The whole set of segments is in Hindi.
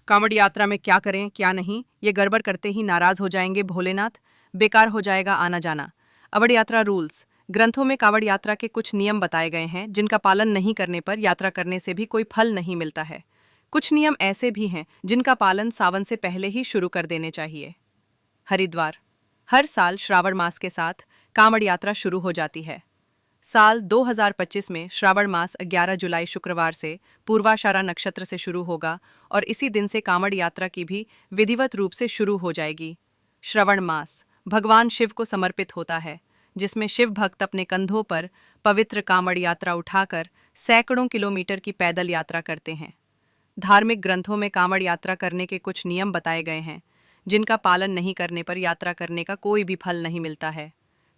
कांवड़ यात्रा में क्या करें क्या नहीं, ये गड़बड़ करते ही नाराज हो जाएंगे भोलेनाथ, बेकार हो जाएगा आना जाना। कांवड़ यात्रा रूल्स। ग्रंथों में कांवड़ यात्रा के कुछ नियम बताए गए हैं जिनका पालन नहीं करने पर यात्रा करने से भी कोई फल नहीं मिलता है। कुछ नियम ऐसे भी हैं जिनका पालन सावन से पहले ही शुरू कर देने चाहिए। हरिद्वार। हर साल श्रावण मास के साथ कांवड़ यात्रा शुरू हो जाती है। साल 2025 में श्रावण मास 11 जुलाई शुक्रवार से पूर्वाषाढ़ा नक्षत्र से शुरू होगा और इसी दिन से कांवड़ यात्रा की भी विधिवत रूप से शुरू हो जाएगी। श्रवण मास भगवान शिव को समर्पित होता है, जिसमें शिव भक्त अपने कंधों पर पवित्र कांवड़ यात्रा उठाकर सैकड़ों किलोमीटर की पैदल यात्रा करते हैं। धार्मिक ग्रंथों में कांवड़ यात्रा करने के कुछ नियम बताए गए हैं जिनका पालन नहीं करने पर यात्रा करने का कोई भी फल नहीं मिलता है।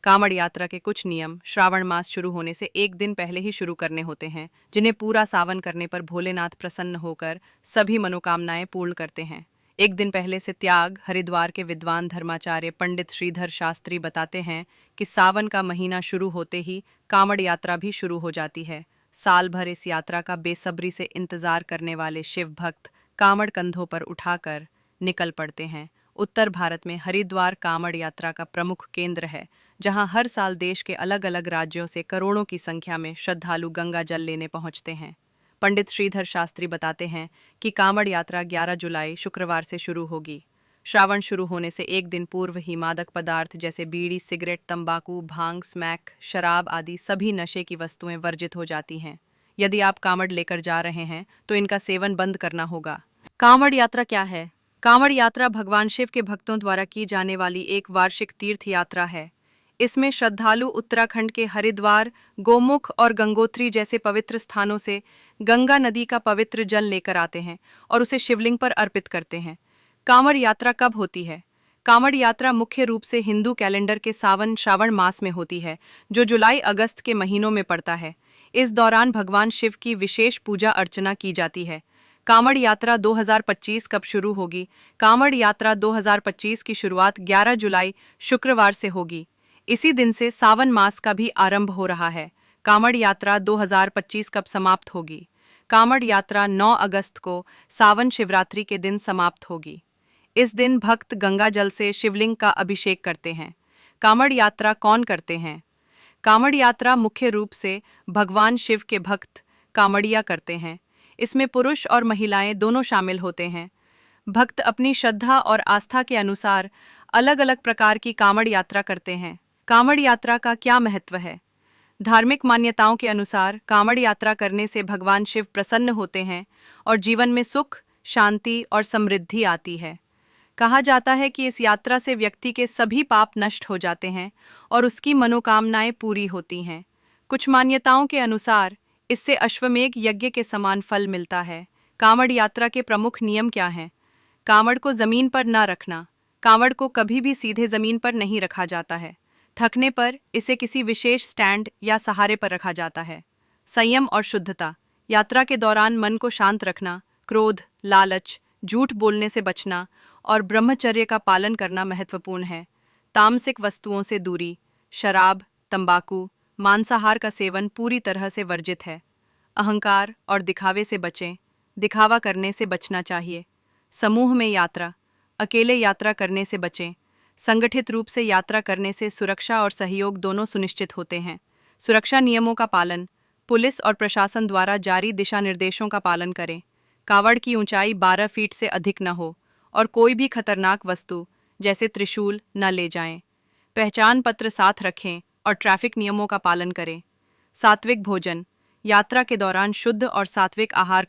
कांवड़ यात्रा के कुछ नियम श्रावण मास शुरू होने से एक दिन पहले ही शुरू करने होते हैं, जिन्हें पूरा सावन करने पर भोलेनाथ प्रसन्न होकर सभी मनोकामनाएं पूर्ण करते हैं। एक दिन पहले से त्याग। हरिद्वार के विद्वान धर्माचार्य पंडित श्रीधर शास्त्री बताते हैं कि सावन का महीना शुरू होते ही कांवड़ यात्रा भी शुरू हो जाती है। साल भर इस यात्रा का बेसब्री से इंतजार करने वाले शिव भक्त कांवड़ कंधों पर उठाकर निकल पड़ते हैं। उत्तर भारत में हरिद्वार कांवड़ यात्रा का प्रमुख केंद्र है, जहां हर साल देश के अलग अलग राज्यों से करोड़ों की संख्या में श्रद्धालु गंगा जल लेने पहुंचते हैं। पंडित श्रीधर शास्त्री बताते हैं कि कांवड़ यात्रा 11 जुलाई शुक्रवार से शुरू होगी। श्रावण शुरू होने से एक दिन पूर्व ही मादक पदार्थ जैसे बीड़ी, सिगरेट, तंबाकू, भांग, स्मैक, शराब आदि सभी नशे की वस्तुएं वर्जित हो जाती हैं। यदि आप कांवड़ लेकर जा रहे हैं तो इनका सेवन बंद करना होगा। कांवड़ यात्रा क्या है? कांवड़ यात्रा भगवान शिव के भक्तों द्वारा की जाने वाली एक वार्षिक तीर्थ यात्रा है। इसमें श्रद्धालु उत्तराखंड के हरिद्वार, गोमुख और गंगोत्री जैसे पवित्र स्थानों से गंगा नदी का पवित्र जल लेकर आते हैं और उसे शिवलिंग पर अर्पित करते हैं। कांवड़ यात्रा कब होती है? कांवड़ यात्रा मुख्य रूप से हिंदू कैलेंडर के सावन श्रावण मास में होती है, जो जुलाई अगस्त के महीनों में पड़ता है। इस दौरान भगवान शिव की विशेष पूजा अर्चना की जाती है। कांवड़ यात्रा 2025 कब शुरू होगी? कांवड़ यात्रा 2025 की शुरुआत 11 जुलाई शुक्रवार से होगी। इसी दिन से सावन मास का भी आरंभ हो रहा है। कांवड़ यात्रा 2025 कब समाप्त होगी? कांवड़ यात्रा 9 अगस्त को सावन शिवरात्रि के दिन समाप्त होगी। इस दिन भक्त गंगा जल से शिवलिंग का अभिषेक करते हैं। कांवड़ यात्रा कौन करते हैं? कांवड़ यात्रा मुख्य रूप से भगवान शिव के भक्त कांवड़िया करते हैं। इसमें पुरुष और महिलाएं दोनों शामिल होते हैं। भक्त अपनी श्रद्धा और आस्था के अनुसार अलग अलग प्रकार की कांवड़ यात्रा करते हैं। कांवड़ यात्रा का क्या महत्व है? धार्मिक मान्यताओं के अनुसार कांवड़ यात्रा करने से भगवान शिव प्रसन्न होते हैं और जीवन में सुख, शांति और समृद्धि आती है। कहा जाता है कि इस यात्रा से व्यक्ति के सभी पाप नष्ट हो जाते हैं और उसकी मनोकामनाएं पूरी होती हैं। कुछ मान्यताओं के अनुसार इससे अश्वमेध यज्ञ के समान फल मिलता है। कांवड़ यात्रा के प्रमुख नियम क्या हैं? कांवड़ को जमीन पर न रखना। कांवड़ को कभी भी सीधे जमीन पर नहीं रखा जाता है। थकने पर इसे किसी विशेष स्टैंड या सहारे पर रखा जाता है। संयम और शुद्धता। यात्रा के दौरान मन को शांत रखना, क्रोध, लालच, झूठ बोलने से बचना और ब्रह्मचर्य का पालन करना महत्वपूर्ण है। तामसिक वस्तुओं से दूरी। शराब, तंबाकू, मांसाहार का सेवन पूरी तरह से वर्जित है। अहंकार और दिखावे से बचें। दिखावा करने से बचना चाहिए। समूह में यात्रा। अकेले यात्रा करने से बचें। संगठित रूप से यात्रा करने से सुरक्षा और सहयोग दोनों सुनिश्चित होते हैं। सुरक्षा नियमों का पालन। पुलिस और प्रशासन द्वारा जारी दिशा निर्देशों का पालन करें। कांवड़ की ऊंचाई 12 फीट से अधिक न हो और कोई भी खतरनाक वस्तु जैसे त्रिशूल न ले जाएं। पहचान पत्र साथ रखें और ट्रैफिक नियमों का पालन करें। सात्विक भोजन। यात्रा के दौरान शुद्ध और सात्विक आहार